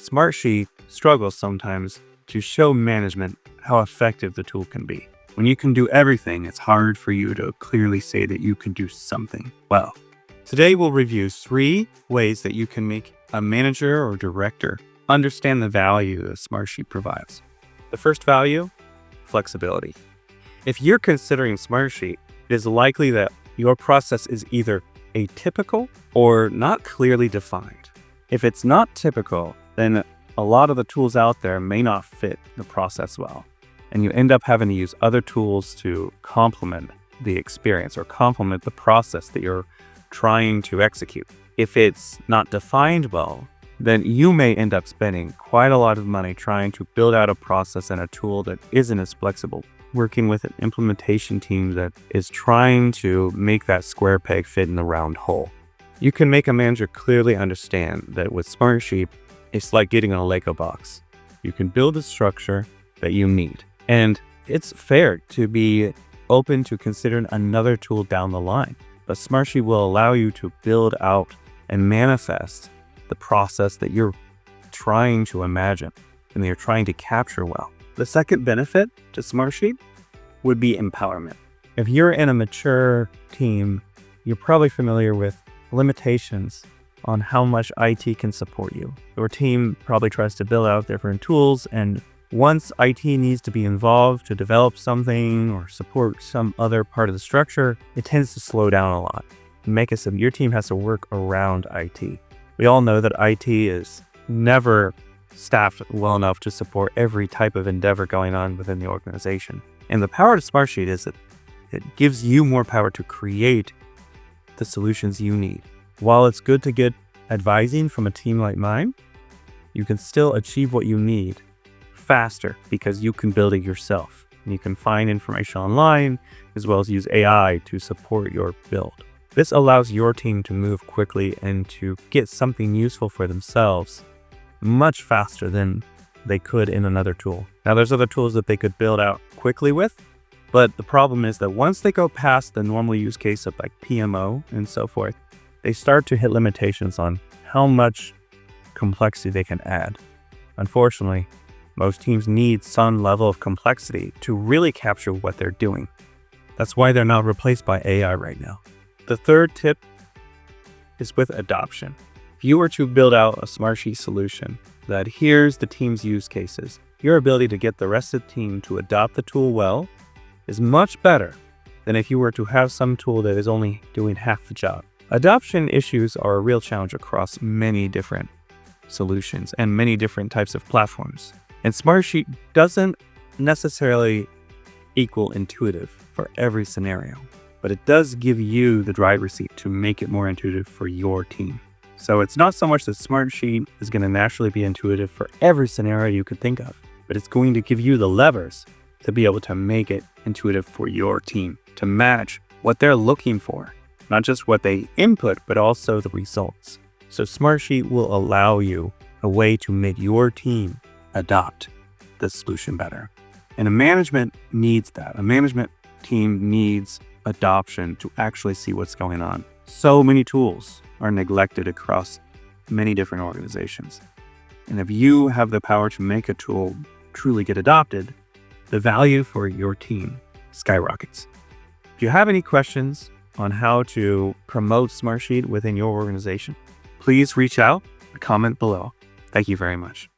Smartsheet struggles sometimes to show management how effective the tool can be. When you can do everything, it's hard for you to clearly say that you can do something well. Today, we'll review 3 ways that you can make a manager or director understand the value that Smartsheet provides. The first value, flexibility. If you're considering Smartsheet, it is likely that your process is either atypical or not clearly defined. If it's not typical, then a lot of the tools out there may not fit the process well, and you end up having to use other tools to complement the experience or complement the process that you're trying to execute. If it's not defined well, then you may end up spending quite a lot of money trying to build out a process and a tool that isn't as flexible, working with an implementation team that is trying to make that square peg fit in the round hole. You can make a manager clearly understand that with Smartsheet, it's like getting a Lego box. You can build the structure that you need. And it's fair to be open to considering another tool down the line. But Smartsheet will allow you to build out and manifest the process that you're trying to imagine and that you're trying to capture well. The second benefit to Smartsheet would be empowerment. If you're in a mature team, you're probably familiar with limitations on how much IT can support you. Your team probably tries to build out different tools, and once IT needs to be involved to develop something or support some other part of the structure, it tends to slow down a lot. Make it so your team has to work around IT. We all know that IT is never staffed well enough to support every type of endeavor going on within the organization. And the power of Smartsheet is that it gives you more power to create the solutions you need. While it's good to get advising from a team like mine, you can still achieve what you need faster because you can build it yourself. And you can find information online as well as use AI to support your build. This allows your team to move quickly and to get something useful for themselves much faster than they could in another tool. Now, there's other tools that they could build out quickly with, but the problem is that once they go past the normal use case of like PMO and so forth, they start to hit limitations on how much complexity they can add. Unfortunately, most teams need some level of complexity to really capture what they're doing. That's why they're not replaced by AI right now. The third tip is with adoption. If you were to build out a Smartsheet solution that adheres the team's use cases, your ability to get the rest of the team to adopt the tool well is much better than if you were to have some tool that is only doing half the job. Adoption issues are a real challenge across many different solutions and many different types of platforms. And Smartsheet doesn't necessarily equal intuitive for every scenario, but it does give you the driver's seat to make it more intuitive for your team. So it's not so much that Smartsheet is going to naturally be intuitive for every scenario you could think of, but it's going to give you the levers to be able to make it intuitive for your team, to match what they're looking for, not just what they input, but also the results. So Smartsheet will allow you a way to make your team adopt the solution better. And a management needs that. A management team needs adoption to actually see what's going on. So many tools are neglected across many different organizations. And if you have the power to make a tool truly get adopted, the value for your team skyrockets. If you have any questions on how to promote Smartsheet within your organization, please reach out and comment below. Thank you very much.